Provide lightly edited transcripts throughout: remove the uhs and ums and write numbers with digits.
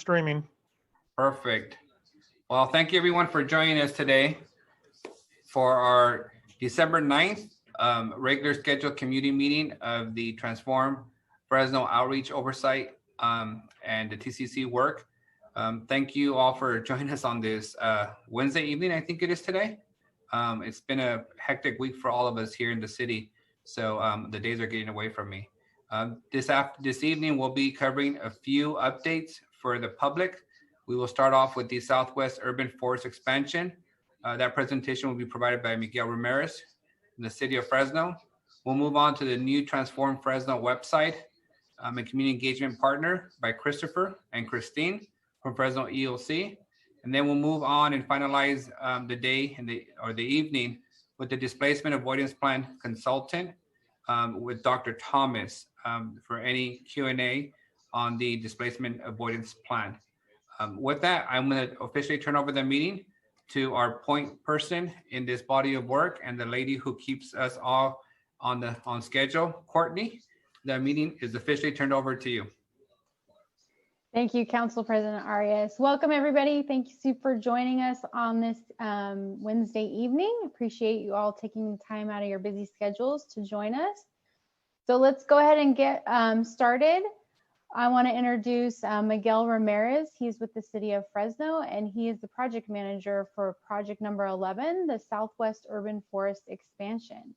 streaming. Perfect. Well, thank you everyone for joining us today for our December 9th regular scheduled community meeting of the Transform Fresno Outreach Oversight and the TCC work. Thank you all for joining us on this Wednesday evening, I think it is today. It's been a hectic week for all of us here in the city, so the days are getting away from me. This evening, we'll be covering a few updates for the public. We will start off with the Southwest Urban Forest expansion. That presentation will be provided by Miguel Ramirez in the city of Fresno. We'll move on to the new Transform Fresno website and community engagement partner by Christopher and Christine from Fresno EOC. And then we'll move on and finalize the day and the evening with the displacement avoidance plan consultant with Dr. Thomas for any Q&A on the displacement avoidance plan. With that, I'm going to officially turn over the meeting to our point person in this body of work and the lady who keeps us all on schedule, Courtney. The meeting is officially turned over to you. Thank you, Council President Arias. Welcome, everybody. Thank you for joining us on this Wednesday evening. Appreciate you all taking time out of your busy schedules to join us. So let's go ahead and get started. I want to introduce Miguel Ramirez. He's with the City of Fresno, and he is the project manager for project number 11, the Southwest Urban Forest Expansion.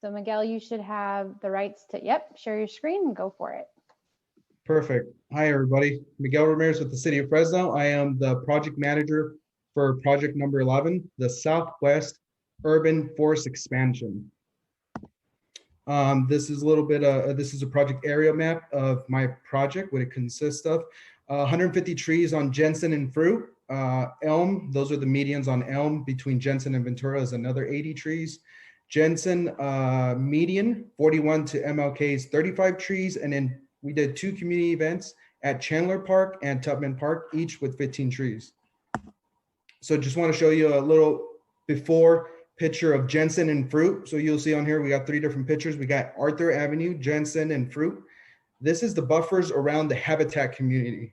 So Miguel, you should have the rights to, share your screen and go for it. Perfect. Hi, everybody. Miguel Ramirez with the City of Fresno. I am the project manager for project number 11, the Southwest Urban Forest Expansion. This is a little bit, this is a project area map of my project, what it consists of. 150 trees on Jensen and Fruit. Elm, those are the medians on Elm. Between Jensen and Ventura is another 80 trees. Jensen median, 41 to MLK is 35 trees. And then we did 2 community events at Chandler Park and Tubman Park, each with 15 trees. So just want to show you a little before picture of Jensen and Fruit. So you'll see on here, we got 3 different pictures. We got Arthur Avenue, Jensen, and Fruit. This is the buffers around the habitat community.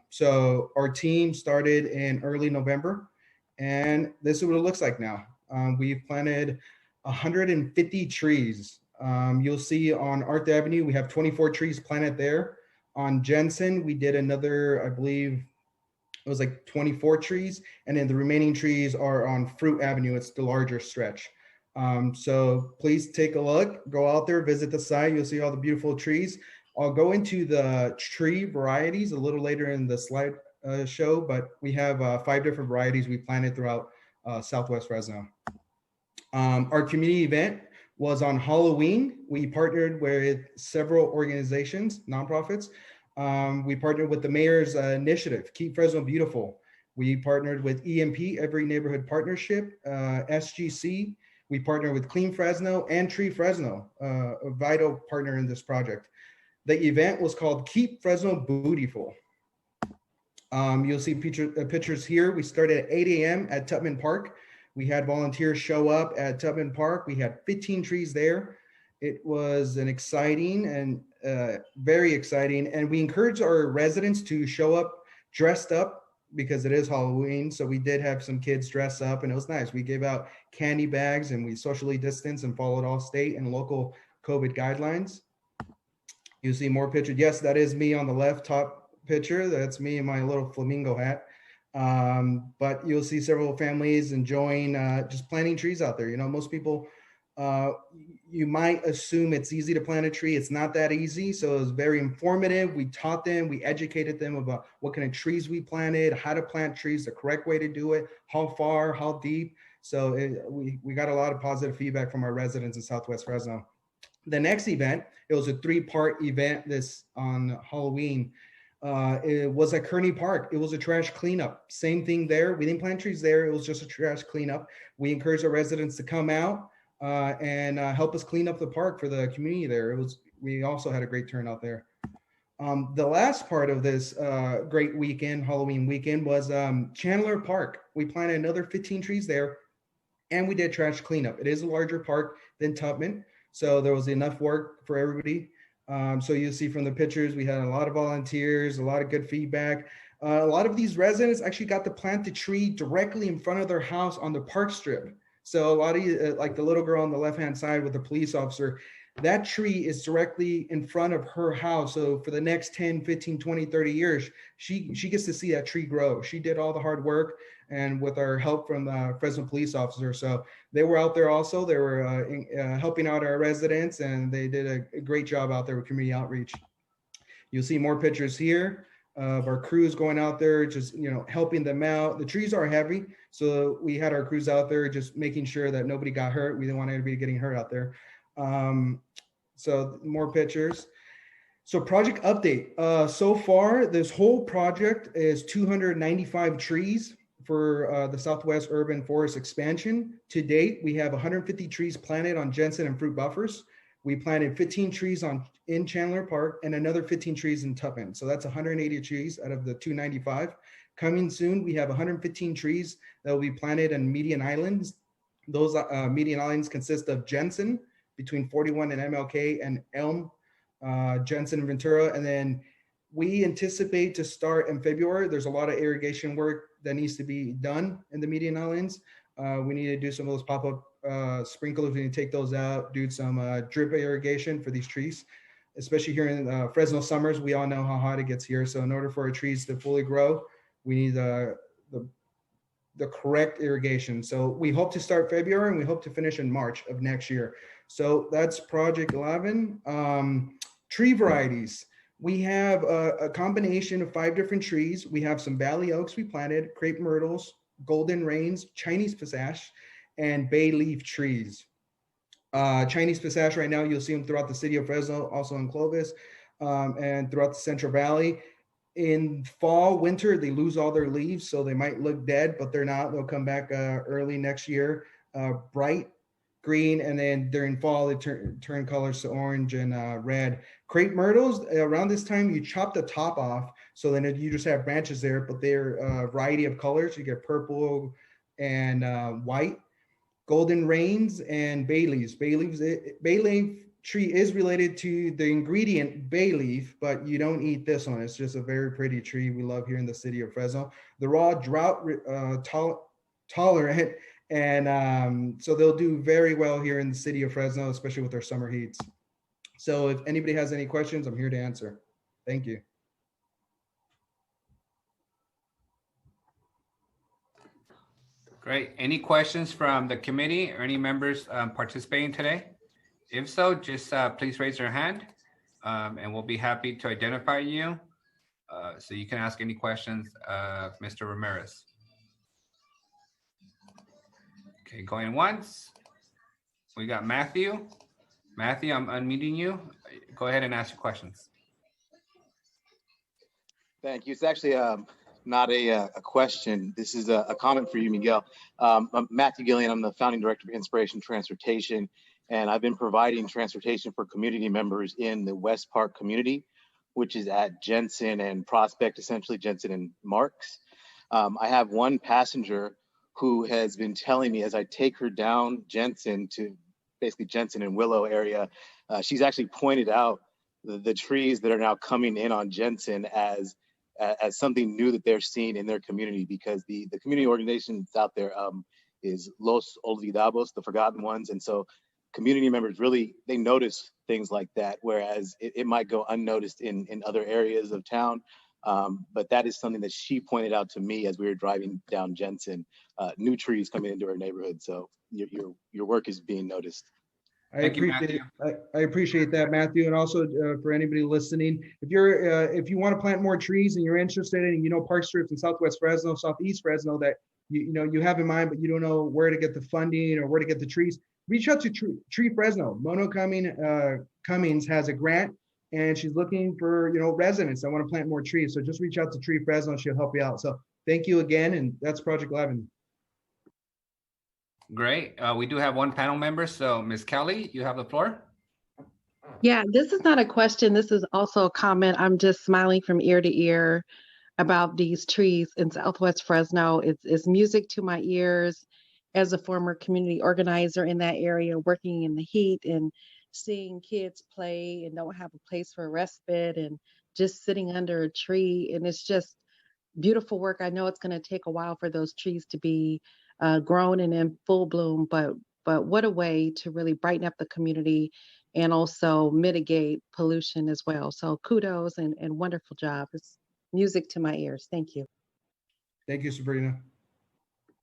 So our team started in early November, and this is what it looks like now. We've planted 150 trees. You'll see on Arthur Avenue, we have 24 trees planted there. On Jensen, we did another, I believe, it was like 24 trees, and then the remaining trees are on Fruit Avenue. It's the larger stretch. So please take a look, go out there, visit the site. You'll see all the beautiful trees. I'll go into the tree varieties a little later in the slide show, but we have 5 different varieties we planted throughout Southwest Fresno. Our community event was on Halloween. We partnered with several organizations, nonprofits. We partnered with the mayor's initiative, Keep Fresno Beautiful. We partnered with EMP, Every Neighborhood Partnership, SGC. We partnered with Clean Fresno and Tree Fresno, a vital partner in this project. The event was called Keep Fresno Beautiful. You'll see pictures here. We started at 8 a.m. at Tubman Park. We had volunteers show up at Tubman Park. We had 15 trees there. It was an exciting and very exciting. And we encourage our residents to show up dressed up because it is Halloween. So we did have some kids dress up, and it was nice. We gave out candy bags, and we socially distanced and followed all state and local COVID guidelines. You see more pictures. Yes, that is me on the left top picture. That's me in my little flamingo hat. But you'll see several families enjoying just planting trees out there. You know, most people, you might assume it's easy to plant a tree. It's not that easy. So it was very informative. We taught them, we educated them about what kind of trees we planted, how to plant trees, the correct way to do it, how far, how deep. So we got a lot of positive feedback from our residents in Southwest Fresno. The next event, it was a 3-part event this on Halloween. It was at Kearney Park. It was a trash cleanup. Same thing there. We didn't plant trees there. It was just a trash cleanup. We encouraged our residents to come out and help us clean up the park for the community there. We also had a great turnout there. The last part of this great weekend, Halloween weekend, was Chandler Park. We planted another 15 trees there, and we did trash cleanup. It is a larger park than Tubman, so there was enough work for everybody. So you'll see from the pictures, we had a lot of volunteers, a lot of good feedback. A lot of these residents actually got to plant the tree directly in front of their house on the park strip. So a lot of you, like the little girl on the left-hand side with the police officer, that tree is directly in front of her house. So for the next 10, 15, 20, 30 years, she gets to see that tree grow. She did all the hard work, and with our help from the Fresno police officer. So they were out there also. They were helping out our residents, and they did a great job out there with community outreach. You'll see more pictures here of our crews going out there, just, helping them out. The trees are heavy, so we had our crews out there just making sure that nobody got hurt. We didn't want anybody getting hurt out there. So more pictures. So project update. So far, this whole project is 295 trees for the Southwest Urban Forest expansion. To date, we have 150 trees planted on Jensen and fruit buffers. We planted 15 trees in Chandler Park and another 15 trees in Tubman. So that's 180 trees out of the 295. Coming soon, we have 115 trees that will be planted in median islands. Those median islands consist of Jensen between 41 and MLK, and Elm, Jensen and Ventura. And then we anticipate to start in February. There's a lot of irrigation work that needs to be done in the median islands. We need to do some of those pop-up sprinklers. We need to take those out, do some drip irrigation for these trees, especially here in Fresno summers. We all know how hot it gets here. So in order for our trees to fully grow, we need the correct irrigation. So we hope to start February, and we hope to finish in March of next year. So that's project 11. Tree varieties. We have a combination of 5 different trees. We have some valley oaks we planted, crepe myrtles, golden rains, Chinese pistache, and bay leaf trees. Chinese pistache right now, you'll see them throughout the city of Fresno, also in Clovis, and throughout the Central Valley. In fall, winter, they lose all their leaves, so they might look dead, but they're not. They'll come back early next year, bright green, and then during fall, they turn colors to orange and red. Crepe myrtles, around this time, you chop the top off, so then you just have branches there, but they're a variety of colors. You get purple and white. Golden rains and bay leaves. Bay leaf tree is related to the ingredient bay leaf, but you don't eat this one. It's just a very pretty tree we love here in the city of Fresno. They're all drought tolerant, and so they'll do very well here in the city of Fresno, especially with our summer heats. So if anybody has any questions, I'm here to answer. Thank you. Great. Any questions from the committee or any members participating today? If so, just please raise your hand, and we'll be happy to identify you so you can ask any questions of Mr. Ramirez. Okay, going once. We got Matthew. Matthew, I'm unmuting you. Go ahead and ask your questions. Thank you. It's actually not a question. This is a comment for you, Miguel. I'm Matthew Gillian. I'm the founding director of Inspiration Transportation, and I've been providing transportation for community members in the West Park community, which is at Jensen and Prospect, essentially Jensen and Marks. I have one passenger who has been telling me as I take her down Jensen to basically Jensen and Willow area, she's actually pointed out the trees that are now coming in on Jensen as something new that they're seeing in their community, because the community organizations out there is Los Olvidados, the forgotten ones. And so community members really, they notice things like that, whereas it might go unnoticed in other areas of town. But that is something that she pointed out to me as we were driving down Jensen, new trees coming into our neighborhood. So your work is being noticed. I appreciate that, Matthew, and also for anybody listening, if you want to plant more trees and you're interested in park strips in Southwest Fresno, Southeast Fresno that you have in mind, but you don't know where to get the funding or where to get the trees, reach out to Tree Fresno. Mona Cummings has a grant, and she's looking for residents that want to plant more trees. So just reach out to Tree Fresno; she'll help you out. So thank you again, and that's Project 11. Great. We do have one panel member. So Ms. Kelly, you have the floor. Yeah, this is not a question. This is also a comment. I'm just smiling from ear to ear about these trees in Southwest Fresno. It's music to my ears as a former community organizer in that area, working in the heat and seeing kids play and don't have a place for respite and just sitting under a tree. And it's just beautiful work. I know it's going to take a while for those trees to be grown and in full bloom, but what a way to really brighten up the community and also mitigate pollution as well. So kudos and wonderful job. It's music to my ears. Thank you. Thank you, Sabrina.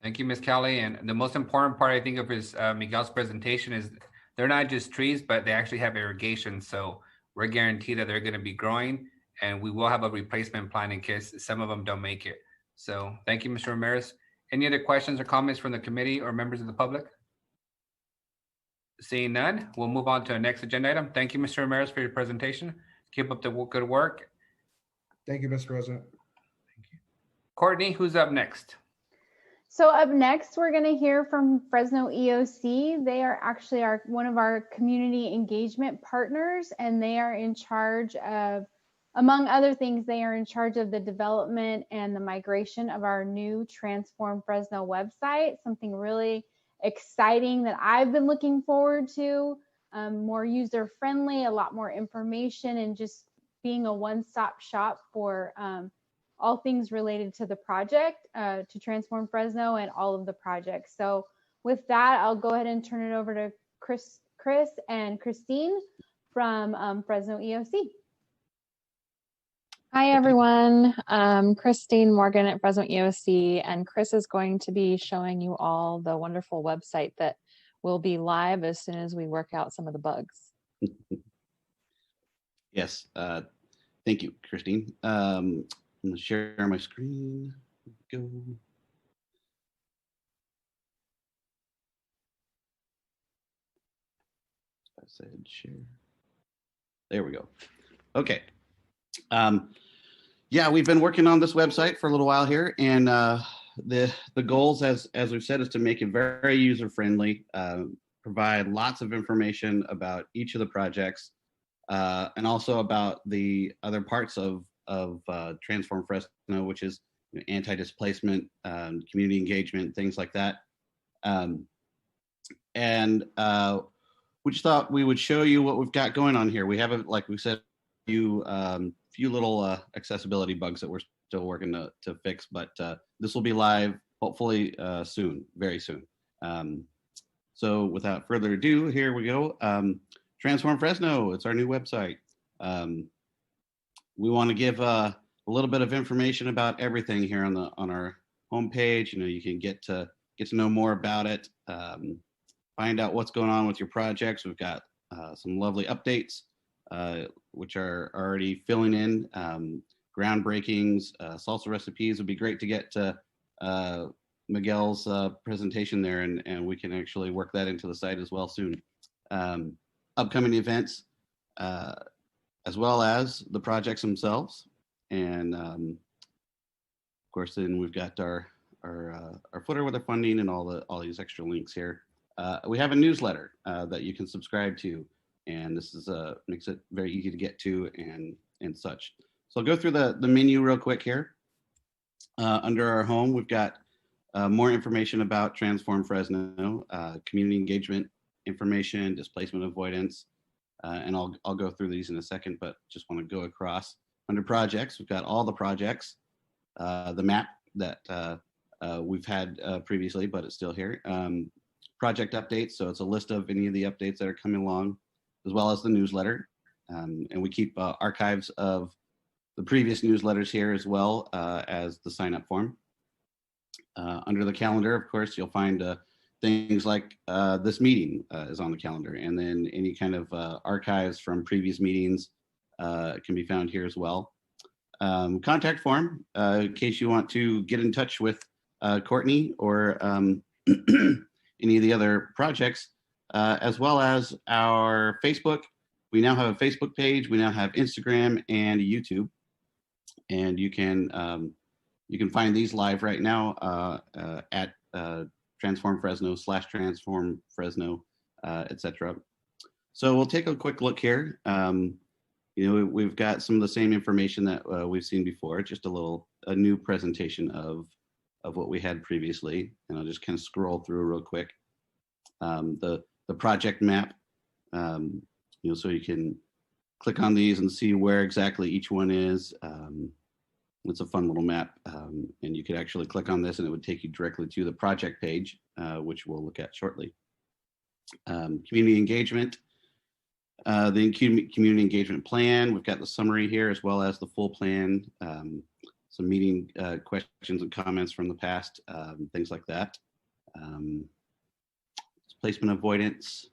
Thank you, Ms. Kelly. And the most important part, I think, of his Miguel's presentation is they're not just trees, but they actually have irrigation. So we're guaranteed that they're going to be growing, and we will have a replacement plan in case some of them don't make it. So thank you, Mr. Ramirez. Any other questions or comments from the committee or members of the public? Seeing none, we'll move on to the next agenda item. Thank you, Mr. Ramirez, for your presentation. Keep up the good work. Thank you, Mr. President. Courtney, who's up next? So up next, we're going to hear from Fresno EOC. They are actually one of our community engagement partners, and they are in charge of, among other things, they are in charge of the development and the migration of our new Transform Fresno website, something really exciting that I've been looking forward to, more user-friendly, a lot more information, and just being a one-stop shop for all things related to the project, to Transform Fresno and all of the projects. So with that, I'll go ahead and turn it over to Chris and Christine from Fresno EOC. Hi, everyone. Christine Morgan at Fresno EOC, and Chris is going to be showing you all the wonderful website that will be live as soon as we work out some of the bugs. Yes, thank you, Christine. I'm going to share my screen. Go. I said share. There we go. Okay. Yeah, we've been working on this website for a little while here, and the goals, as we've said, is to make it very user friendly, provide lots of information about each of the projects, and also about the other parts of Transform Fresno, which is anti-displacement, community engagement, things like that. And we just thought we would show you what we've got going on here. We have, like we said, few little accessibility bugs that we're still working to fix, but this will be live hopefully soon, very soon. So without further ado, here we go. Transform Fresno, it's our new website. We want to give a little bit of information about everything here on our homepage. You know, you can get to know more about it, find out what's going on with your projects. We've got some lovely updates, which are already filling in, groundbreakings, salsa recipes. Would be great to get to Miguel's presentation there, and we can actually work that into the site as well soon. Upcoming events, as well as the projects themselves, and of course, then we've got our footer with the funding and all these extra links here. We have a newsletter that you can subscribe to, and this is makes it very easy to get to and such. So I'll go through the menu real quick here. Under our home, we've got more information about Transform Fresno, community engagement information, displacement avoidance, and I'll go through these in a second, but just want to go across. Under projects, we've got all the projects, the map that we've had previously, but it's still here. Project updates, so it's a list of any of the updates that are coming along, as well as the newsletter. And we keep archives of the previous newsletters here, as well as the sign-up form. Under the calendar, of course, you'll find things like this meeting is on the calendar, and then any kind of archives from previous meetings can be found here as well. Contact form, in case you want to get in touch with Courtney or any of the other projects, as well as our Facebook. We now have a Facebook page. We now have Instagram and YouTube, and you can find these live right now at Transform Fresno /Transform Fresno, etc. So we'll take a quick look here. We've got some of the same information that we've seen before, just a new presentation of what we had previously. And I'll just kind of scroll through real quick. The project map so you can click on these and see where exactly each one is. It's a fun little map, and you could actually click on this and it would take you directly to the project page, which we'll look at shortly. Community engagement, the community engagement plan. We've got the summary here as well as the full plan, some meeting questions and comments from the past, things like that. Placement avoidance.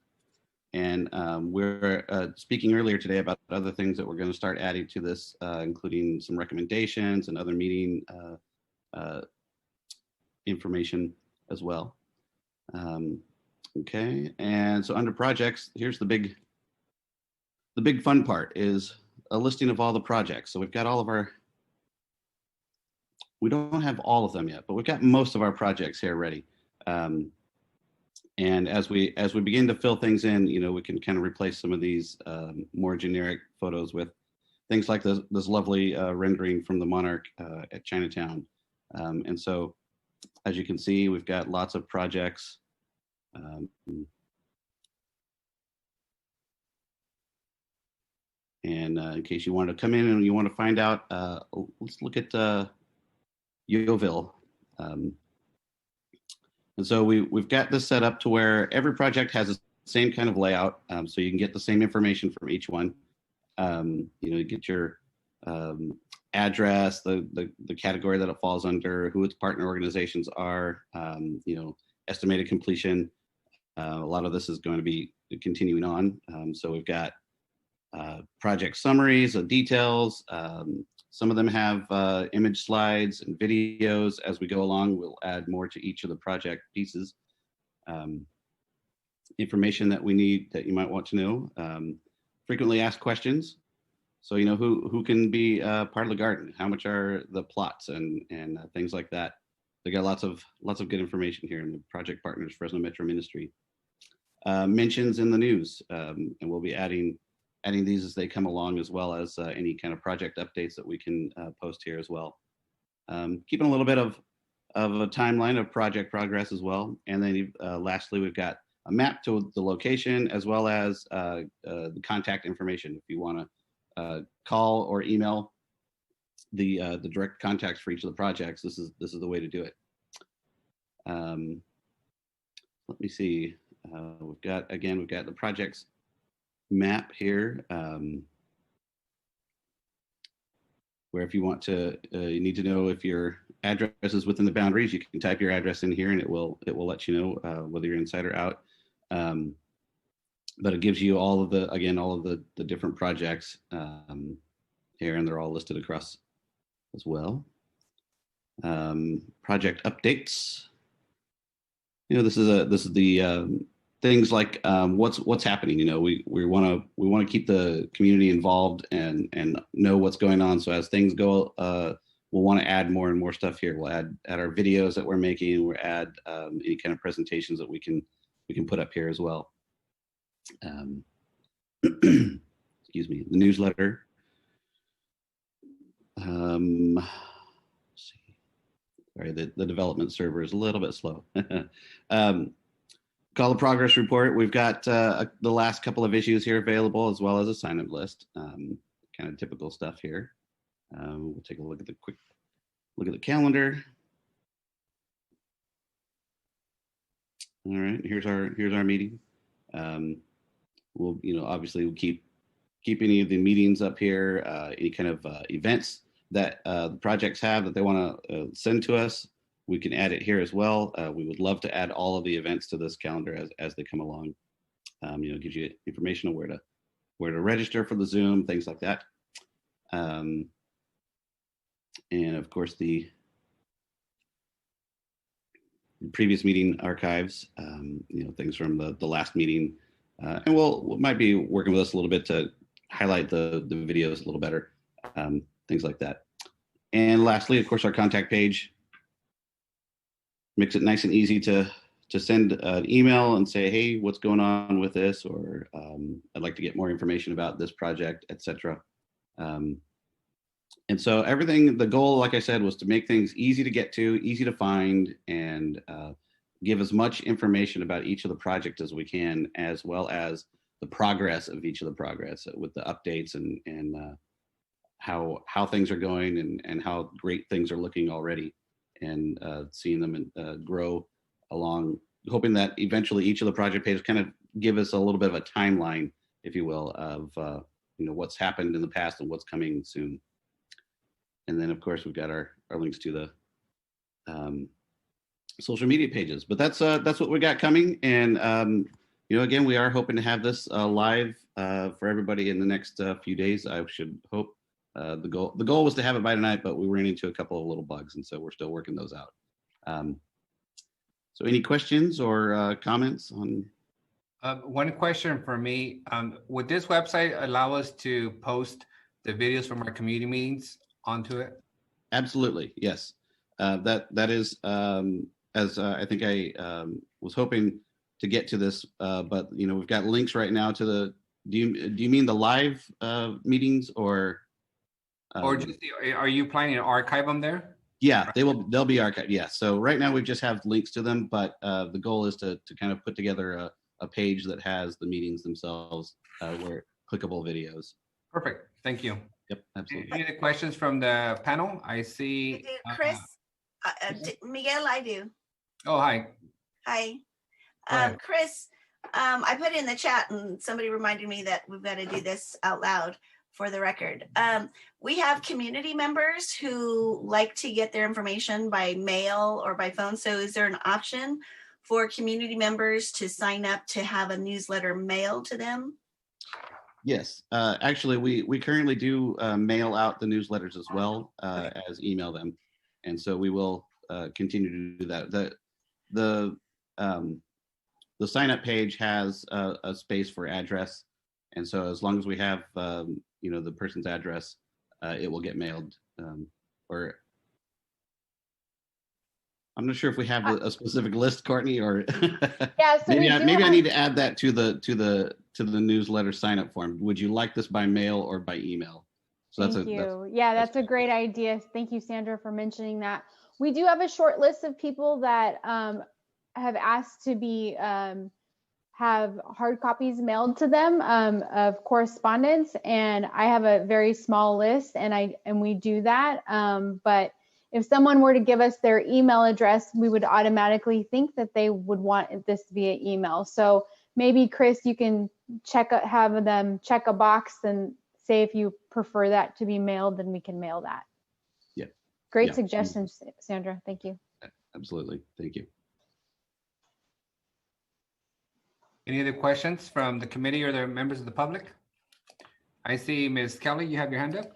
And we're speaking earlier today about other things that we're going to start adding to this, including some recommendations and other meeting information as well. Okay, and so under projects, here's the big fun part is a listing of all the projects. So we've got all of our, we don't have all of them yet, but we've got most of our projects here ready. And as we begin to fill things in, we can kind of replace some of these more generic photos with things like this lovely rendering from the Monarch at Chinatown. And so, as you can see, we've got lots of projects. And in case you want to come in and you want to find out, let's look at Yeovil. And so we've got this set up to where every project has the same kind of layout, so you can get the same information from each one. You get your address, the category that it falls under, who its partner organizations are, estimated completion. A lot of this is going to be continuing on. So we've got project summaries of details. Some of them have image slides and videos. As we go along, we'll add more to each of the project pieces. Information that we need that you might want to know. Frequently asked questions. So, who can be part of the garden? How much are the plots and things like that? They got lots of good information here in the project partners, Fresno Metro Ministry. Mentions in the news, and we'll be adding these as they come along, as well as any kind of project updates that we can post here as well. Keeping a little bit of a timeline of project progress as well. And then lastly, we've got a map to the location as well as the contact information. If you want to call or email the direct contacts for each of the projects, this is the way to do it. Let me see. We've got the projects map here, where if you want to, you need to know if your address is within the boundaries, you can type your address in here and it will let you know whether you're inside or out. But it gives you all of the different projects here, and they're all listed across as well. Project updates. This is the things like what's happening. We want to keep the community involved and know what's going on. So as things go, we'll want to add more and more stuff here. We'll add our videos that we're making. We'll add any kind of presentations that we can put up here as well. Excuse me, the newsletter. Let's see. Sorry, the development server is a little bit slow. Call the progress report. We've got the last couple of issues here available, as well as a sign-up list. Kind of typical stuff here. We'll take a look at the calendar. All right, here's our meeting. We'll obviously we'll keep any of the meetings up here. Any kind of events that the projects have that they want to send to us, we can add it here as well. We would love to add all of the events to this calendar as they come along. It gives you information on where to register for the Zoom, things like that. And of course the previous meeting archives, things from the last meeting. And we might be working with us a little bit to highlight the videos a little better, things like that. And lastly, of course, our contact page makes it nice and easy to send an email and say, hey, what's going on with this? Or I'd like to get more information about this project, etc. And so the goal, like I said, was to make things easy to get to, easy to find, and give as much information about each of the projects as we can, as well as progress of each of the progress with the updates and how things are going and how great things are looking already, and seeing them grow along, hoping that eventually each of the project pages kind of give us a little bit of a timeline, if you will, of what's happened in the past and what's coming soon. And then of course we've got our links to the social media pages. But that's what we got coming. And again, we are hoping to have this live for everybody in the next few days. I should hope. The goal was to have it by tonight, but we ran into a couple of little bugs, and so we're still working those out. So any questions or comments on? One question for me, would this website allow us to post the videos from our community meetings onto it? Absolutely, yes. That is, as I think I was hoping to get to this, but we've got links right now to the, do you mean the live meetings or? Or just, are you planning to archive them there? Yeah, they'll be archived. Yeah. So right now we just have links to them, but the goal is to kind of put together a page that has the meetings themselves, where clickable videos. Perfect. Thank you. Yep, absolutely. Any other questions from the panel? I see. Chris, Miguel, I do. Oh, hi. Hi. Chris, I put in the chat and somebody reminded me that we've got to do this out loud for the record. We have community members who like to get their information by mail or by phone. So is there an option for community members to sign up to have a newsletter mailed to them? Yes, actually, we currently do mail out the newsletters as well as email them, and so we will continue to do that. The sign up page has a space for address, and so as long as we have the person's address, it will get mailed. Or I'm not sure if we have a specific list, Courtney, or yeah. So maybe I need to add that to the newsletter sign up form. Would you like this by mail or by email? So Thank you. That's a great idea. Thank you, Sandra, for mentioning that. We do have a short list of people that have asked to be have hard copies mailed to them of correspondence, and I have a very small list, and we do that. But if someone were to give us their email address, we would automatically think that they would want this via email. So maybe Chris, you can have them check a box and say if you prefer that to be mailed, then we can mail that. Yeah. Great suggestion, Sandra. Thank you. Absolutely. Thank you. Any other questions from the committee or the members of the public? I see Ms. Kelly, you have your hand up.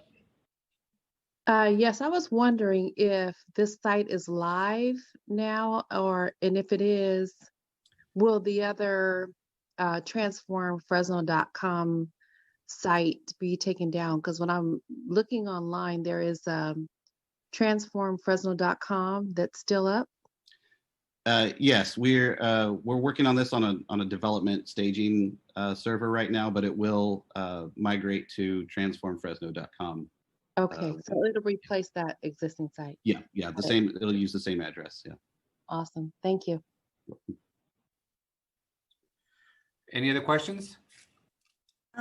Yes, I was wondering if this site is live now, and if it is, will the other transformfresno.com site be taken down? Because when I'm looking online, there is transformfresno.com that's still up. Yes, we're working on this on a development staging server right now, but it will migrate to transformfresno.com. Okay, so it'll replace that existing site. Yeah, the same. It'll use the same address. Yeah. Awesome. Thank you. Any other questions?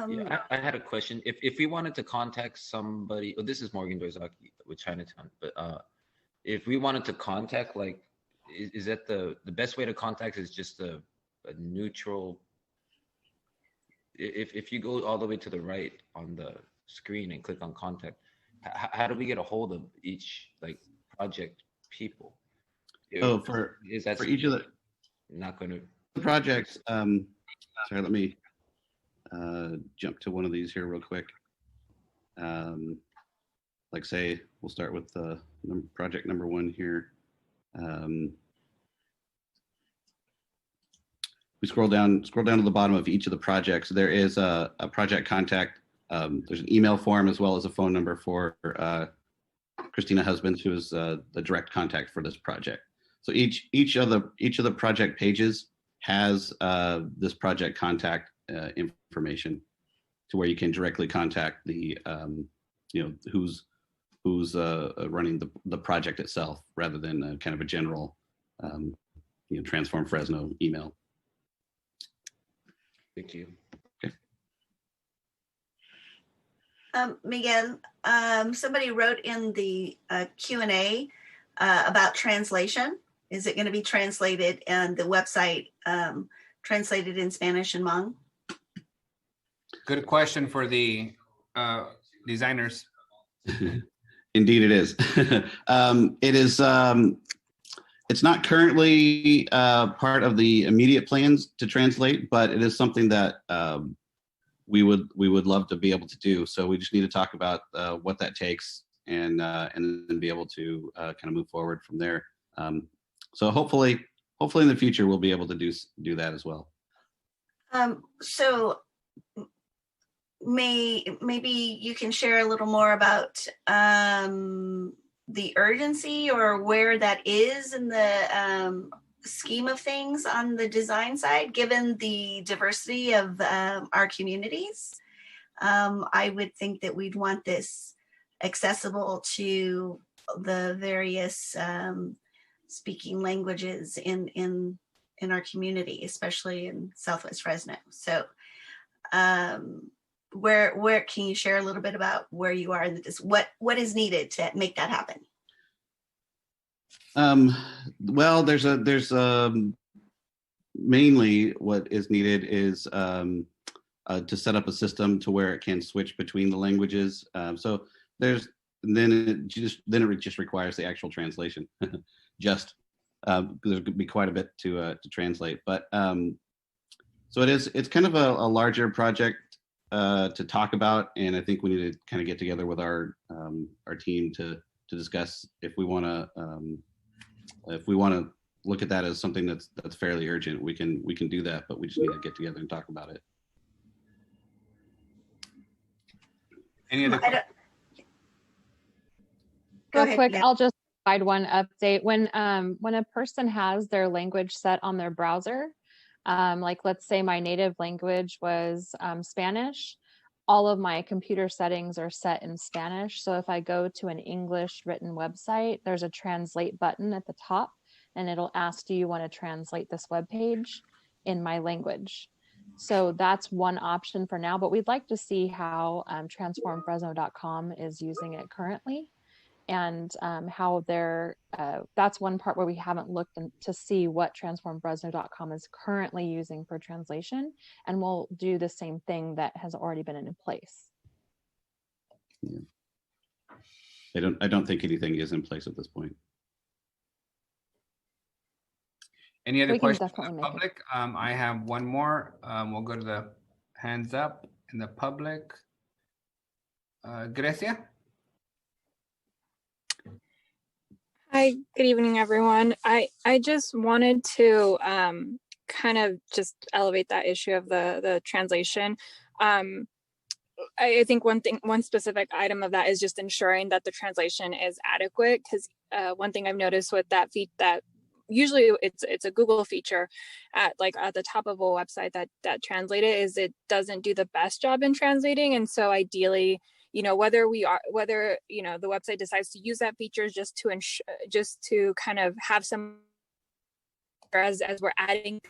Yeah, I had a question. If we wanted to contact somebody, this is Morgan Doizaki with Chinatown, but if we wanted to contact, like, is that the best way to contact is just a neutral? If you go all the way to the right on the screen and click on contact, how do we get a hold of each project people? For each of the not going to projects. Sorry, let me jump to one of these here real quick. Say we'll start with the project number 1 here. We scroll down to the bottom of each of the projects. There is a project contact. There's an email form as well as a phone number for Christina Husbands, who is the direct contact for this project. So each of the project pages has this project contact information to where you can directly contact the who's running the project itself, rather than kind of a general Transform Fresno email. Thank you. Okay. Miguel, somebody wrote in the Q&A about translation. Is it going to be translated and the website translated in Spanish and Hmong? Good question for the designers. Indeed, it is. It is. It's not currently part of the immediate plans to translate, but it is something that we would love to be able to do. So we just need to talk about what that takes and then be able to kind of move forward from there. So hopefully in the future we'll be able to do that as well. So maybe you can share a little more about the urgency or where that is in the scheme of things on the design side, given the diversity of our communities. I would think that we'd want this accessible to the various speaking languages in our community, especially in Southwest Fresno. So where can you share a little bit about where you are in this, what is needed to make that happen? Well, there's mainly what is needed is to set up a system to where it can switch between the languages. So then it just requires the actual translation. Just there could be quite a bit to translate, but so it's kind of a larger project to talk about, and I think we need to kind of get together with our team to discuss if we want to look at that as something that's fairly urgent. We can do that, but we just need to get together and talk about it. Any other? Real quick, I'll just provide one update. When a person has their language set on their browser, like let's say my native language was Spanish, all of my computer settings are set in Spanish. So if I go to an English written website, there's a translate button at the top, and it'll ask, do you want to translate this web page in my language? So that's one option for now, but we'd like to see how transformfresno.com is using it currently, and how they're, that's one part where we haven't looked to see what transformfresno.com is currently using for translation, and we'll do the same thing that has already been in place. Yeah. I don't think anything is in place at this point. Any other questions from the public? I have one more. We'll go to the hands up in the public. Grecia? Hi, good evening, everyone. I just wanted to kind of just elevate that issue of the translation. I think one specific item of that is just ensuring that the translation is adequate, because one thing I've noticed with that usually it's a Google feature at the top of a website that translate it, is it doesn't do the best job in translating. And so ideally, whether the website decides to use that feature just to kind of have some, as we're adding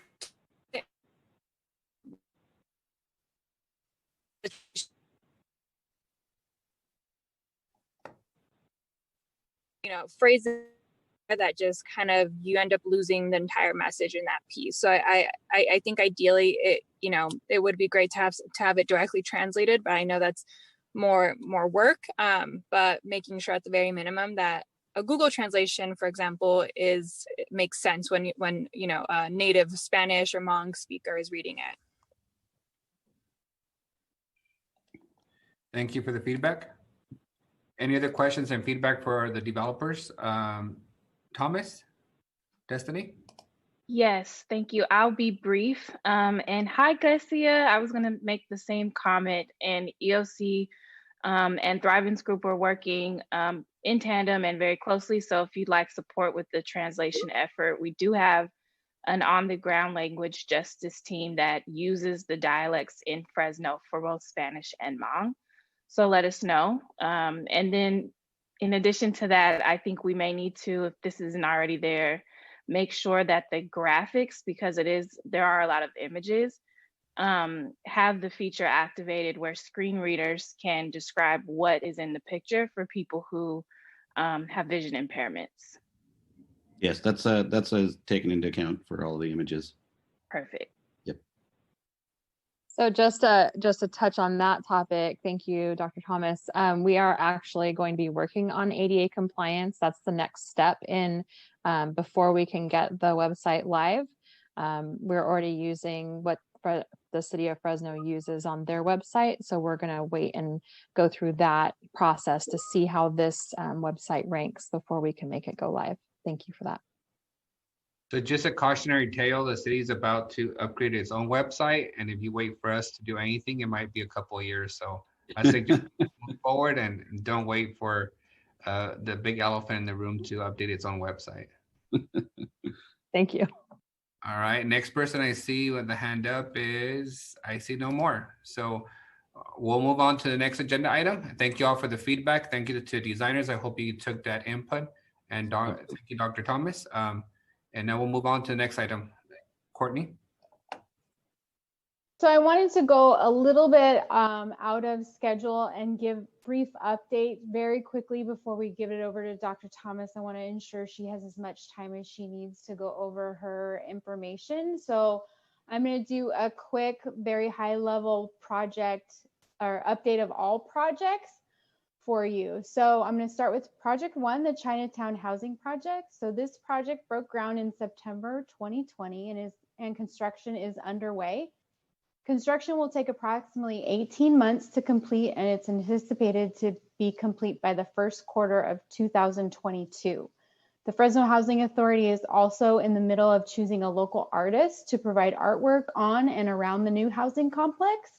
phrases that just kind of, you end up losing the entire message in that piece. So I think ideally it would be great to have it directly translated, but I know that's more work, but making sure at the very minimum that a Google translation, for example, makes sense when a native Spanish or Hmong speaker is reading it. Thank you for the feedback. Any other questions and feedback for the developers? Thomas, Destiny? Yes, thank you. I'll be brief. And hi, Garcia. I was going to make the same comment, and EOC and Thriving's group are working in tandem and very closely. So if you'd like support with the translation effort, we do have an on-the-ground language justice team that uses the dialects in Fresno for both Spanish and Hmong. So let us know. And then in addition to that, I think we may need to, if this isn't already there, make sure that the graphics, because there are a lot of images, have the feature activated where screen readers can describe what is in the picture for people who have vision impairments. Yes, that's taken into account for all the images. Perfect. Yep. So just to touch on that topic, thank you, Dr. Thomas. We are actually going to be working on ADA compliance. That's the next step in before we can get the website live. We're already using what the city of Fresno uses on their website. So we're going to wait and go through that process to see how this website ranks before we can make it go live. Thank you for that. So just a cautionary tale, the city's about to upgrade its own website. And if you wait for us to do anything, it might be a couple of years. So I say just move forward and don't wait for the big elephant in the room to update its own website. Thank you. All right, next person I see with the hand up is, I see no more. So we'll move on to the next agenda item. Thank you all for the feedback. Thank you to designers. I hope you took that input. And thank you, Dr. Thomas. And now we'll move on to the next item. Courtney? So I wanted to go a little bit out of schedule and give brief update very quickly before we give it over to Dr. Thomas. I want to ensure she has as much time as she needs to go over her information. So I'm going to do a quick, very high level project or update of all projects for you. So I'm going to start with project 1, the Chinatown Housing Project. So this project broke ground in September 2020 and construction is underway. Construction will take approximately 18 months to complete, and it's anticipated to be complete by the first quarter of 2022. The Fresno Housing Authority is also in the middle of choosing a local artist to provide artwork on and around the new housing complex.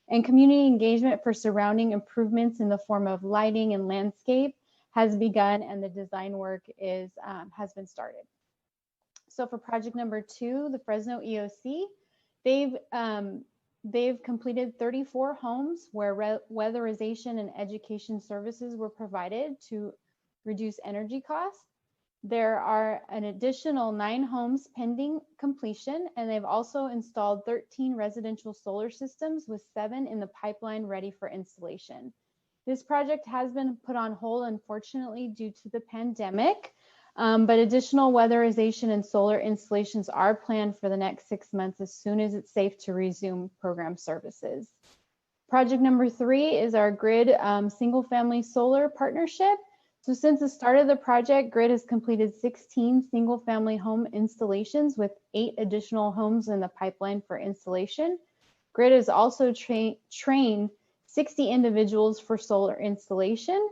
And community engagement for surrounding improvements in the form of lighting and landscape has begun, and the design work has been started. So for project number 2, the Fresno EOC, they've completed 34 homes where weatherization and education services were provided to reduce energy costs. There are an additional 9 homes pending completion, and they've also installed 13 residential solar systems with 7 in the pipeline ready for installation. This project has been put on hold, unfortunately, due to the pandemic, but additional weatherization and solar installations are planned for the next 6 months as soon as it's safe to resume program services. Project number 3 is our Grid single-family solar partnership. So since the start of the project, Grid has completed 16 single-family home installations with 8 additional homes in the pipeline for installation. Grid has also trained 60 individuals for solar installation.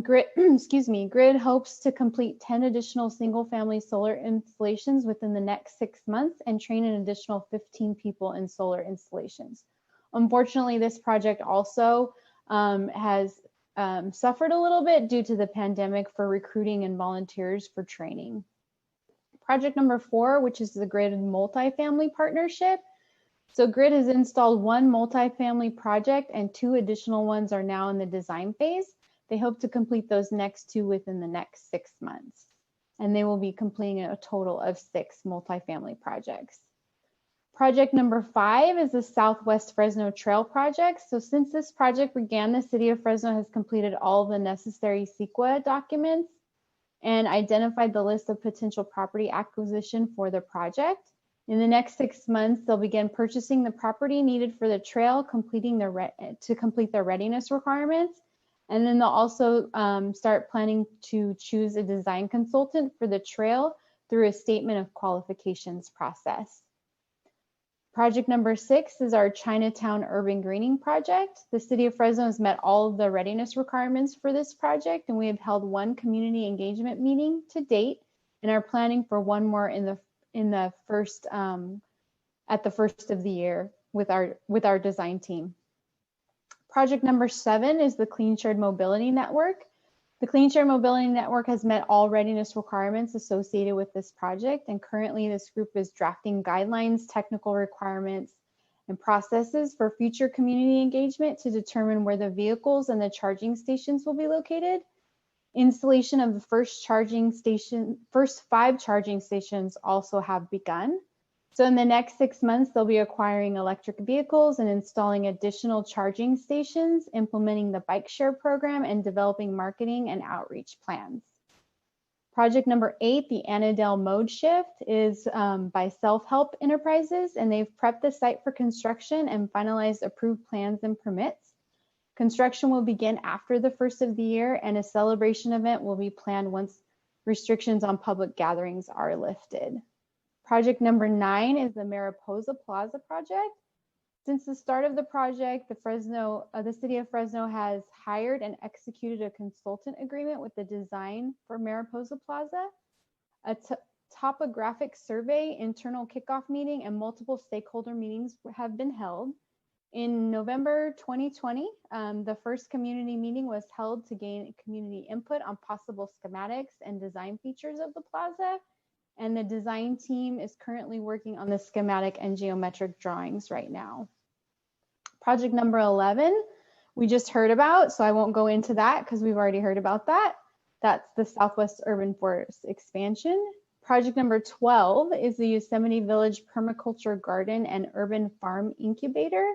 Grid hopes to complete 10 additional single-family solar installations within the next 6 months and train an additional 15 people in solar installations. Unfortunately, this project also has suffered a little bit due to the pandemic for recruiting and volunteers for training. Project number 4, which is the Grid multifamily partnership. So Grid has installed 1 multifamily project and 2 additional ones are now in the design phase. They hope to complete those next 2 within the next 6 months. And they will be completing a total of 6 multifamily projects. Project number 5 is the Southwest Fresno Trail Project. So since this project began, the city of Fresno has completed all of the necessary CEQA documents and identified the list of potential property acquisition for the project. In the next 6 months, they'll begin purchasing the property needed for the trail, to complete their readiness requirements. And then they'll also start planning to choose a design consultant for the trail through a statement of qualifications process. Project number 6 is our Chinatown Urban Greening Project. The city of Fresno has met all of the readiness requirements for this project, and we have held 1 community engagement meeting to date and are planning for 1 more at the first of the year with our design team. Project number 7 is the Clean Shared Mobility Network. The Clean Shared Mobility Network has met all readiness requirements associated with this project, and currently this group is drafting guidelines, technical requirements, and processes for future community engagement to determine where the vehicles and the charging stations will be located. Installation of the first 5 charging stations also have begun. So in the next 6 months, they'll be acquiring electric vehicles and installing additional charging stations, implementing the bike share program, and developing marketing and outreach plans. Project number 8, the Annandale Mode Shift, is by Self-Help Enterprises, and they've prepped the site for construction and finalized approved plans and permits. Construction will begin after the first of the year, and a celebration event will be planned once restrictions on public gatherings are lifted. Project number 9 is the Mariposa Plaza project. Since the start of the project, the city of Fresno has hired and executed a consultant agreement with the design for Mariposa Plaza. A topographic survey, internal kickoff meeting, and multiple stakeholder meetings have been held. In November 2020, the first community meeting was held to gain community input on possible schematics and design features of the plaza. And the design team is currently working on the schematic and geometric drawings right now. Project number 11, we just heard about, so I won't go into that because we've already heard about that. That's the Southwest Urban Forest expansion. Project number 12 is the Yosemite Village Permaculture Garden and Urban Farm Incubator.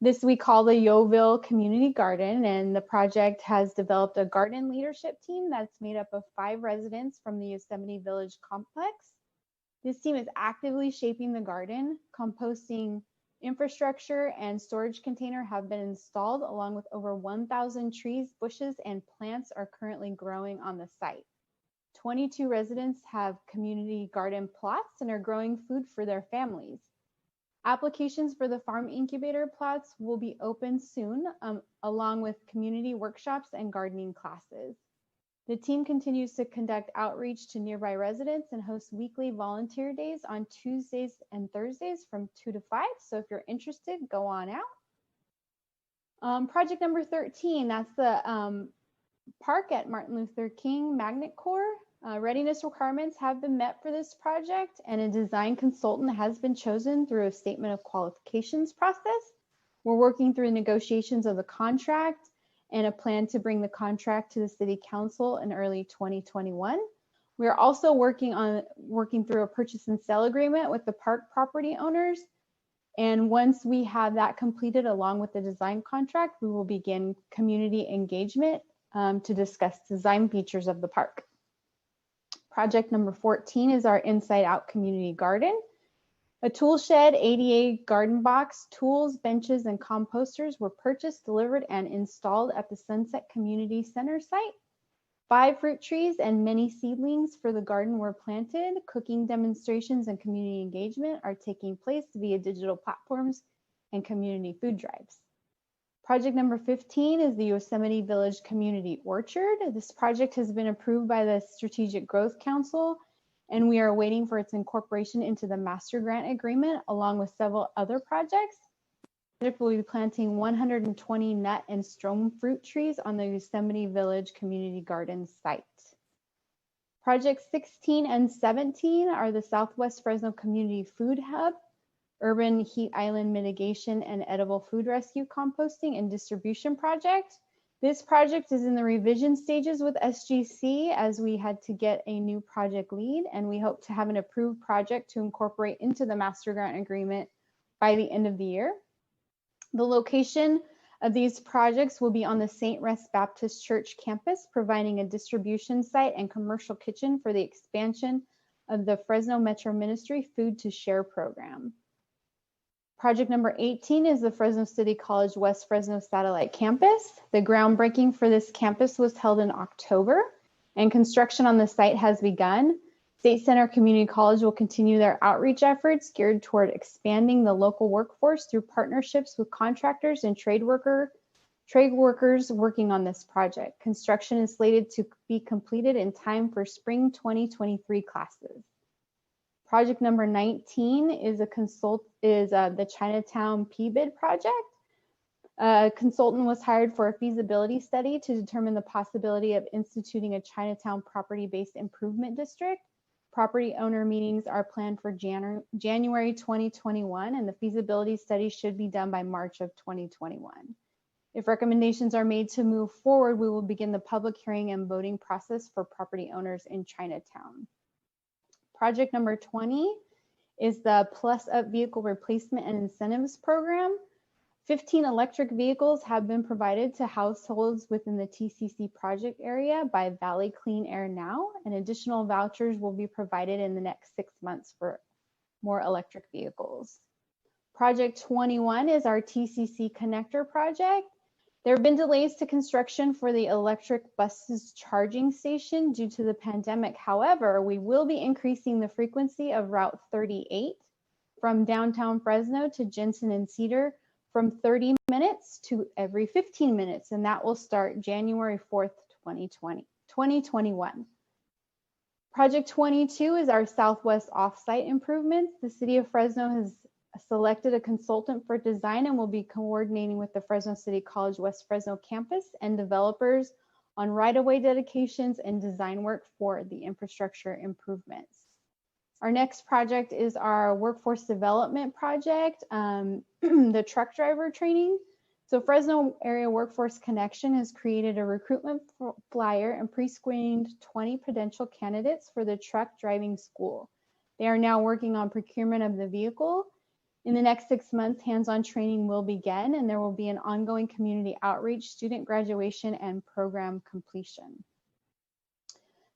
This we call the Yoville Community Garden, and the project has developed a garden leadership team that's made up of 5 residents from the Yosemite Village complex. This team is actively shaping the garden. Composting infrastructure and storage container have been installed, along with over 1,000 trees, bushes, and plants are currently growing on the site. 22 residents have community garden plots and are growing food for their families. Applications for the farm incubator plots will be open soon, along with community workshops and gardening classes. The team continues to conduct outreach to nearby residents and host weekly volunteer days on Tuesdays and Thursdays from 2 to 5. So if you're interested, go on out. Project number 13, that's the park at Martin Luther King Magnet Corps. Readiness requirements have been met for this project, and a design consultant has been chosen through a statement of qualifications process. We're working through negotiations of the contract and a plan to bring the contract to the City Council in early 2021. We are also working through a purchase and sale agreement with the park property owners. And once we have that completed along with the design contract, we will begin community engagement to discuss design features of the park. Project number 14 is our Inside Out Community Garden. A tool shed, ADA garden box, tools, benches, and composters were purchased, delivered, and installed at the Sunset Community Center site. 5 fruit trees and many seedlings for the garden were planted. Cooking demonstrations and community engagement are taking place via digital platforms and community food drives. Project number 15 is the Yosemite Village Community Orchard. This project has been approved by the Strategic Growth Council, and we are waiting for its incorporation into the master grant agreement along with several other projects. The project will be planting 120 nut and stone fruit trees on the Yosemite Village Community Garden site. Projects 16 and 17 are the Southwest Fresno Community Food Hub, Urban Heat Island Mitigation and Edible Food Rescue Composting and Distribution Project. This project is in the revision stages with SGC as we had to get a new project lead, and we hope to have an approved project to incorporate into the master grant agreement by the end of the year. The location of these projects will be on the St. Rest Baptist Church campus, providing a distribution site and commercial kitchen for the expansion of the Fresno Metro Ministry Food to Share program. Project number 18 is the Fresno City College West Fresno Satellite Campus. The groundbreaking for this campus was held in October, and construction on the site has begun. State Center Community College will continue their outreach efforts geared toward expanding the local workforce through partnerships with contractors and trade workers working on this project. Construction is slated to be completed in time for spring 2023 classes. Project number 19 is the Chinatown PBID project. A consultant was hired for a feasibility study to determine the possibility of instituting a Chinatown property-based improvement district. Property owner meetings are planned for January 2021, and the feasibility study should be done by March of 2021. If recommendations are made to move forward, we will begin the public hearing and voting process for property owners in Chinatown. Project number 20 is the Plus Up Vehicle Replacement and Incentives Program. 15 electric vehicles have been provided to households within the TCC project area by Valley Clean Air Now, and additional vouchers will be provided in the next 6 months for more electric vehicles. Project 21 is our TCC connector project. There have been delays to construction for the electric buses charging station due to the pandemic. However, we will be increasing the frequency of Route 38 from downtown Fresno to Jensen and Cedar from 30 minutes to every 15 minutes, and that will start January 4th, 2021. Project 22 is our Southwest Offsite improvements. The City of Fresno has selected a consultant for design and will be coordinating with the Fresno City College West Fresno campus and developers on right-of-way dedications and design work for the infrastructure improvements. Our next project is our workforce development project, the truck driver training. So Fresno Area Workforce Connection has created a recruitment flyer and pre-screened 20 potential candidates for the truck driving school. They are now working on procurement of the vehicle. In the next 6 months, hands-on training will begin, and there will be an ongoing community outreach, student graduation, and program completion.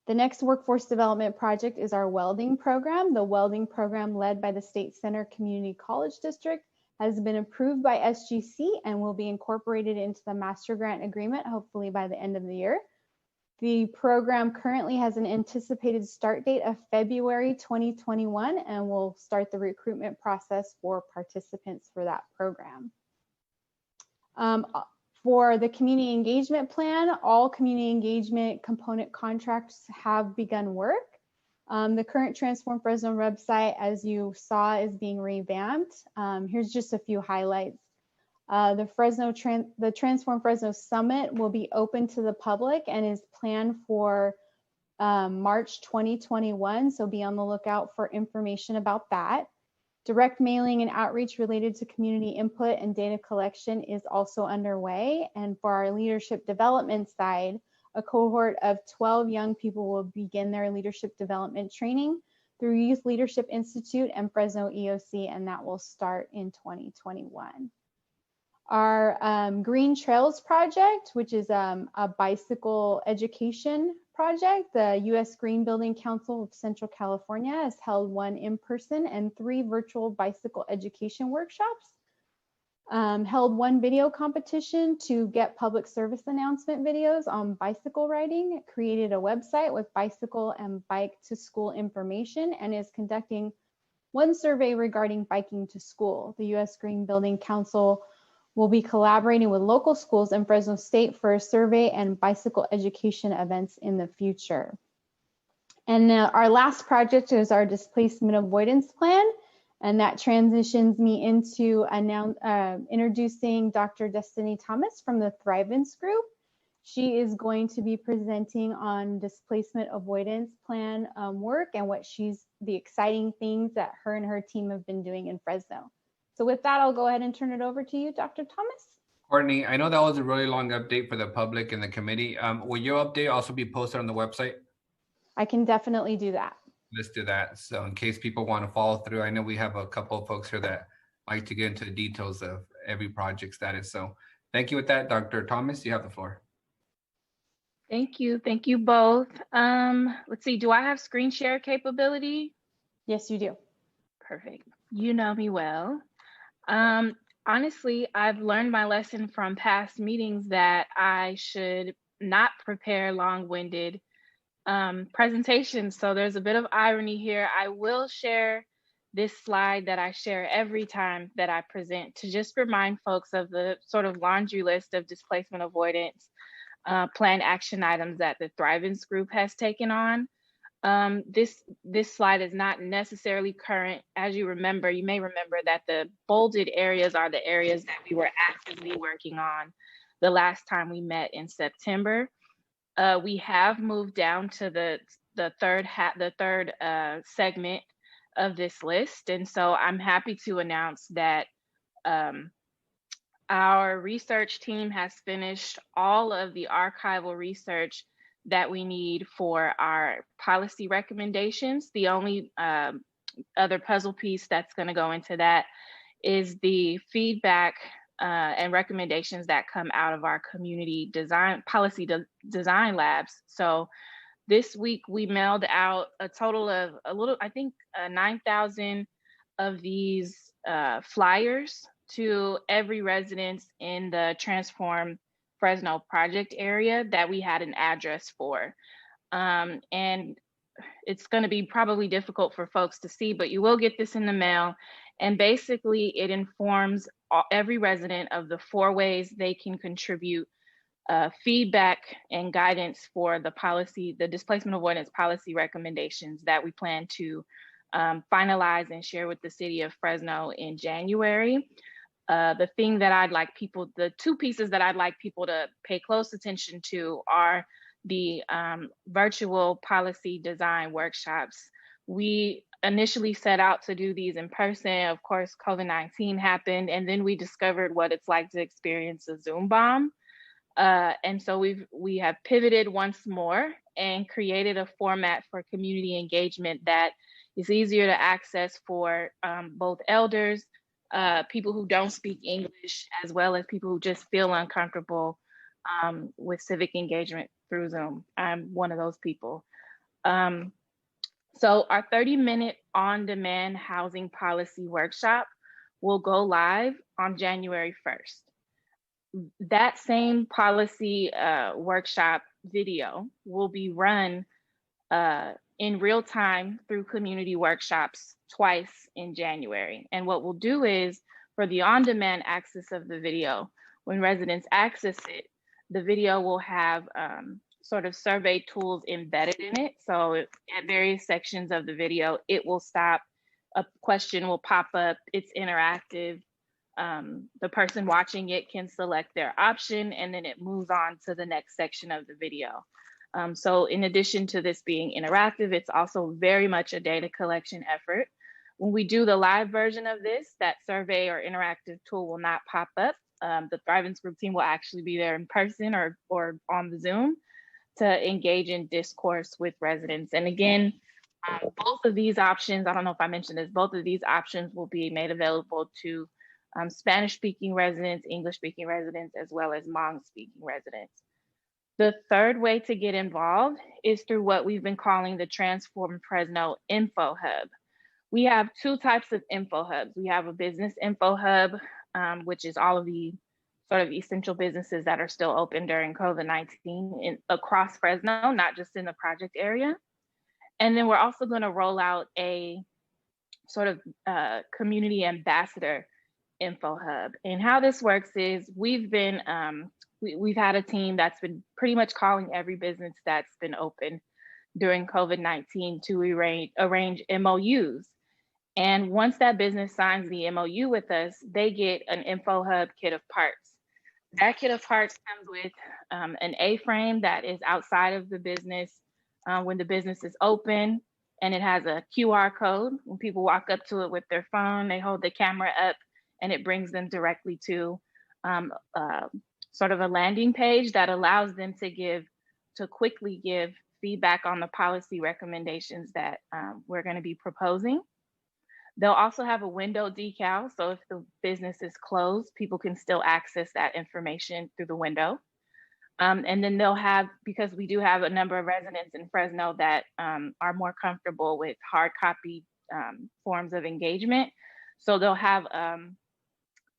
The next workforce development project is our welding program. The welding program, led by the State Center Community College District, has been approved by SGC and will be incorporated into the master grant agreement, hopefully by the end of the year. The program currently has an anticipated start date of February 2021, and will start the recruitment process for participants for that program. For the community engagement plan, all community engagement component contracts have begun work. The current Transform Fresno website, as you saw, is being revamped. Here's just a few highlights. The Transform Fresno Summit will be open to the public and is planned for March 2021, so be on the lookout for information about that. Direct mailing and outreach related to community input and data collection is also underway. And for our leadership development side, a cohort of 12 young people will begin their leadership development training through Youth Leadership Institute and Fresno EOC, and that will start in 2021. Our Green Trails project, which is a bicycle education project, the U.S. Green Building Council of Central California has held 1 in-person and 3 virtual bicycle education workshops, held 1 video competition to get public service announcement videos on bicycle riding, created a website with bicycle and bike to school information, and is conducting 1 survey regarding biking to school. The U.S. Green Building Council will be collaborating with local schools in Fresno State for a survey and bicycle education events in the future. And our last project is our displacement avoidance plan, and that transitions me into introducing Dr. Destiny Thomas from the Thrivance Group. She is going to be presenting on displacement avoidance plan work and the exciting things that her and her team have been doing in Fresno. So with that, I'll go ahead and turn it over to you, Dr. Thomas. Courtney, I know that was a really long update for the public and the committee. Will your update also be posted on the website? I can definitely do that. Let's do that. So in case people want to follow through, I know we have a couple of folks here that like to get into the details of every project status. So thank you with that. Dr. Thomas, you have the floor. Thank you. Thank you both. Let's see, do I have screen share capability? Yes, you do. Perfect. You know me well. Honestly, I've learned my lesson from past meetings that I should not prepare long-winded presentations. So there's a bit of irony here. I will share this slide that I share every time that I present to just remind folks of the sort of laundry list of displacement avoidance plan action items that the Thrivance Group has taken on. This slide is not necessarily current. As you may remember that the bolded areas are the areas that we were actively working on the last time we met in September. We have moved down to the third segment of this list, and so I'm happy to announce that our research team has finished all of the archival research that we need for our policy recommendations. The only other puzzle piece that's going to go into that is the feedback and recommendations that come out of our community design policy design labs. So this week we mailed out a total of 9,000 of these flyers to every residence in the Transform Fresno project area that we had an address for. And it's going to be probably difficult for folks to see, but you will get this in the mail. And basically it informs every resident of the 4 ways they can contribute feedback and guidance for the displacement avoidance policy recommendations that we plan to finalize and share with the city of Fresno in January. The 2 pieces that I'd like people to pay close attention to are the virtual policy design workshops. We initially set out to do these in person. Of course, COVID-19 happened, and then we discovered what it's like to experience a Zoom bomb. And so we have pivoted once more and created a format for community engagement that is easier to access for both elders, people who don't speak English, as well as people who just feel uncomfortable with civic engagement through Zoom. I'm one of those people. So our 30-minute on-demand housing policy workshop will go live on January 1st. That same policy workshop video will be run in real time through community workshops twice in January. And what we'll do is, for the on-demand access of the video, when residents access it, the video will have sort of survey tools embedded in it. So at various sections of the video, it will stop, a question will pop up, it's interactive. The person watching it can select their option, and then it moves on to the next section of the video. So in addition to this being interactive, it's also very much a data collection effort. When we do the live version of this, that survey or interactive tool will not pop up. The Thrivance Group team will actually be there in person or on the Zoom to engage in discourse with residents. And again, both of these options, I don't know if I mentioned this, both of these options will be made available to Spanish-speaking residents, English-speaking residents, as well as Hmong-speaking residents. The third way to get involved is through what we've been calling the Transform Fresno Info Hub. We have 2 types of info hubs. We have a business info hub, which is all of the sort of essential businesses that are still open during COVID-19 across Fresno, not just in the project area. And then we're also going to roll out a sort of community ambassador info hub. And how this works is we've had a team that's been pretty much calling every business that's been open during COVID-19 to arrange MOUs. And once that business signs the MOU with us, they get an info hub kit of parts. That kit of parts comes with an A-frame that is outside of the business when the business is open, and it has a QR code. When people walk up to it with their phone, they hold the camera up, and it brings them directly to sort of a landing page that allows them to quickly give feedback on the policy recommendations that we're going to be proposing. They'll also have a window decal, so if the business is closed, people can still access that information through the window. And then they'll have, because we do have a number of residents in Fresno that are more comfortable with hard copy forms of engagement, so they'll have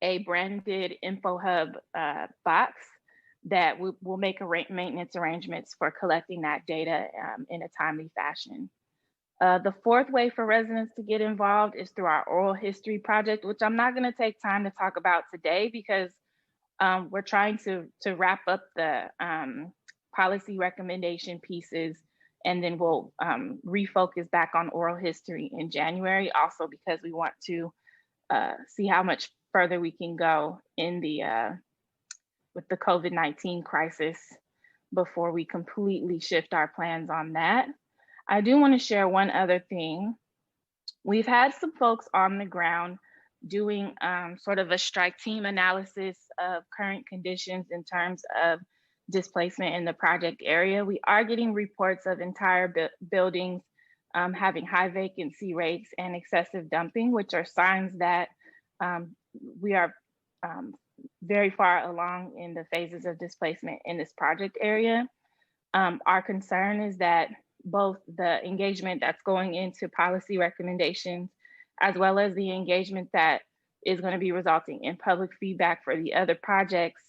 a branded info hub box that will make maintenance arrangements for collecting that data in a timely fashion. The fourth way for residents to get involved is through our oral history project, which I'm not going to take time to talk about today because we're trying to wrap up the policy recommendation pieces, and then we'll refocus back on oral history in January, also because we want to see how much further we can go in with the COVID-19 crisis before we completely shift our plans on that. I do want to share one other thing. We've had some folks on the ground doing sort of a strike team analysis of current conditions in terms of displacement in the project area. We are getting reports of entire buildings having high vacancy rates and excessive dumping, which are signs that we are very far along in the phases of displacement in this project area. Our concern is that both the engagement that's going into policy recommendations, as well as the engagement that is going to be resulting in public feedback for the other projects,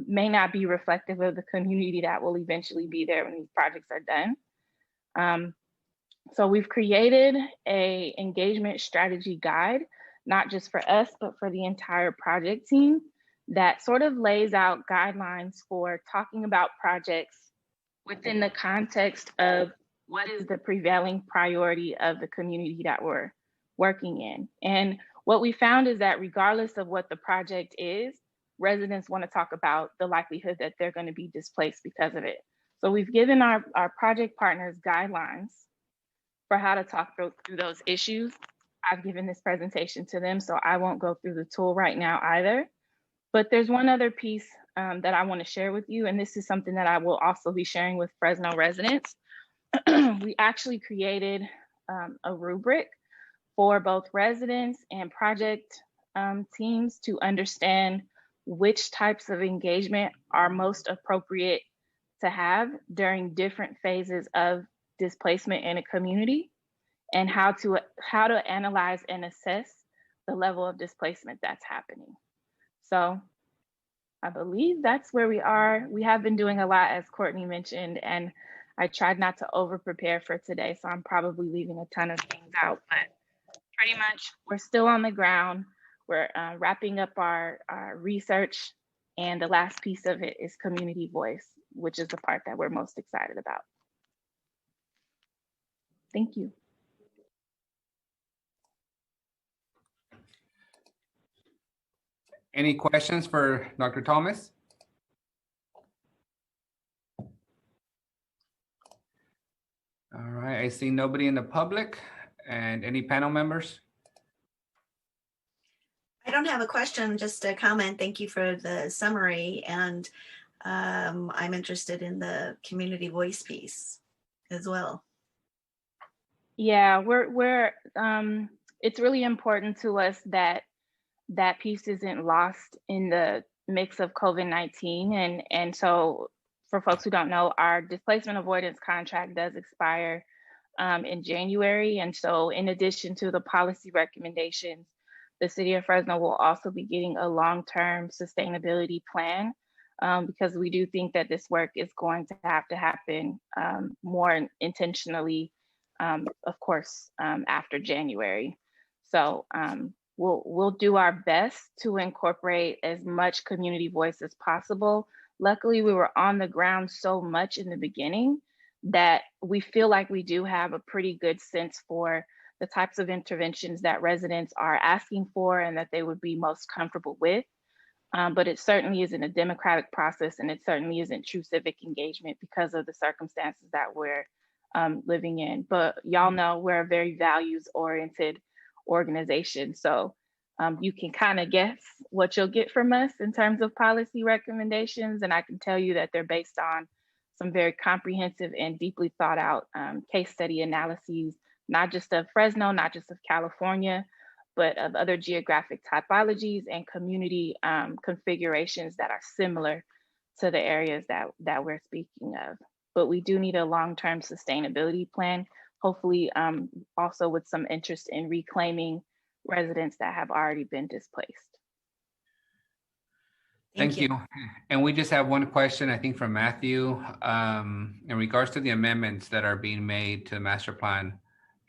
may not be reflective of the community that will eventually be there when these projects are done. So we've created a engagement strategy guide, not just for us, but for the entire project team, that sort of lays out guidelines for talking about projects within the context of what is the prevailing priority of the community that we're working in. And what we found is that regardless of what the project is, residents want to talk about the likelihood that they're going to be displaced because of it. So we've given our project partners guidelines for how to talk through those issues. I've given this presentation to them, so I won't go through the tool right now either. But there's one other piece that I want to share with you, and this is something that I will also be sharing with Fresno residents. We actually created a rubric for both residents and project teams to understand which types of engagement are most appropriate to have during different phases of displacement in a community, and how to analyze and assess the level of displacement that's happening. So I believe that's where we are. We have been doing a lot, as Courtney mentioned, and I tried not to over prepare for today, so I'm probably leaving a ton of things out, but pretty much we're still on the ground. We're wrapping up our research, and the last piece of it is community voice, which is the part that we're most excited about. Thank you. Any questions for Dr. Thomas? All right, I see nobody in the public. And any panel members? I don't have a question, just a comment. Thank you for the summary. And I'm interested in the community voice piece as well. Yeah, we're it's really important to us that that piece isn't lost in the mix of COVID-19. And so for folks who don't know, our displacement avoidance contract does expire in January. And so in addition to the policy recommendations, the city of Fresno will also be getting a long-term sustainability plan because we do think that this work is going to have to happen more intentionally, of course, after January. So we'll do our best to incorporate as much community voice as possible. Luckily, we were on the ground so much in the beginning that we feel like we do have a pretty good sense for the types of interventions that residents are asking for and that they would be most comfortable with. But it certainly isn't a democratic process, and it certainly isn't true civic engagement because of the circumstances that we're living in. But y'all know we're a very values-oriented organization. So you can kind of guess what you'll get from us in terms of policy recommendations. And I can tell you that they're based on some very comprehensive and deeply thought out case study analyses, not just of Fresno, not just of California, but of other geographic typologies and community configurations that are similar to the areas that we're speaking of. But we do need a long-term sustainability plan, hopefully also with some interest in reclaiming residents that have already been displaced. Thank you. And we just have one question, I think, from Matthew in regards to the amendments that are being made to the master plan.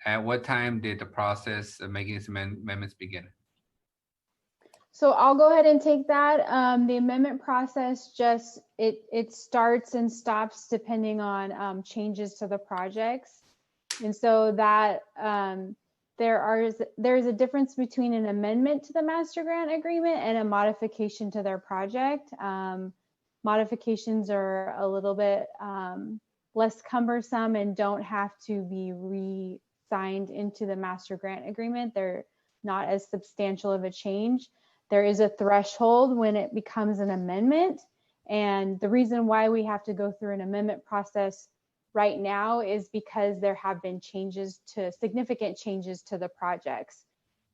At what time did the process of making these amendments begin? So I'll go ahead and take that. The amendment process just, it starts and stops depending on changes to the projects. And so that there's a difference between an amendment to the master grant agreement and a modification to their project. Modifications are a little bit less cumbersome and don't have to be re-signed into the master grant agreement. They're not as substantial of a change. There is a threshold when it becomes an amendment. And the reason why we have to go through an amendment process right now is because there have been significant changes to the projects.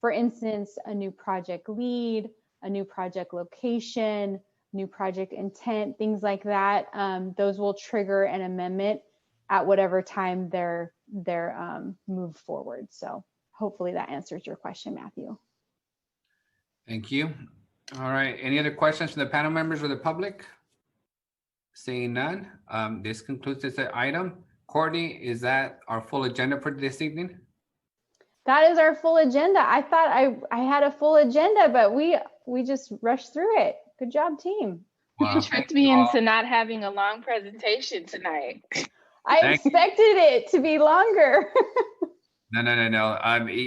For instance, a new project lead, a new project location, new project intent, things like that. Those will trigger an amendment at whatever time they're moved forward. So hopefully that answers your question, Matthew. Thank you. All right. Any other questions from the panel members or the public? Seeing none, this concludes this item. Courtney, is that our full agenda for this evening? That is our full agenda. I thought I had a full agenda, but we just rushed through it. Good job, team. You tricked me into not having a long presentation tonight. I expected it to be longer. No.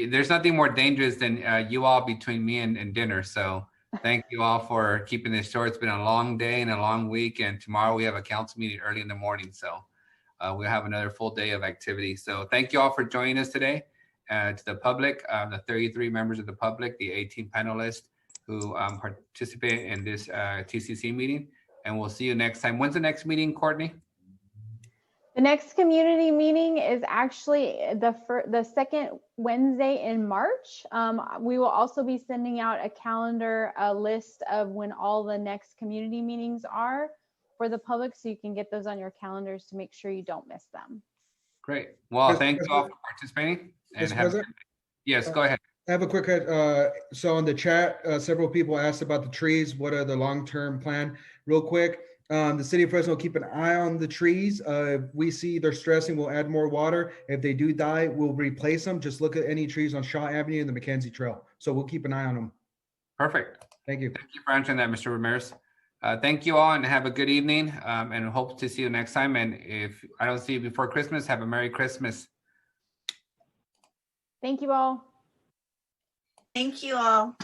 There's nothing more dangerous than you all between me and dinner. So thank you all for keeping this short. It's been a long day and a long week. And tomorrow we have a council meeting early in the morning. So we'll have another full day of activity. So thank you all for joining us today. To the public, the 33 members of the public, the 18 panelists who participate in this TCC meeting. And we'll see you next time. When's the next meeting, Courtney? The next community meeting is actually the second Wednesday in March. We will also be sending out a list of when all the next community meetings are for the public, so you can get those on your calendars to make sure you don't miss them. Great. Well, thank you all for participating. And yes, go ahead. I have a quick, so in the chat, several people asked about the trees. What are the long-term plan? Real quick, the city of Fresno will keep an eye on the trees. If we see they're stressing, we'll add more water. If they do die, we'll replace them. Just look at any trees on Shaw Avenue and the Mackenzie Trail. So we'll keep an eye on them. Perfect. Thank you. Thank you for answering that, Mr. Ramirez. Thank you all and have a good evening, and hope to see you next time. And if I don't see you before Christmas, have a Merry Christmas. Thank you all. Thank you all.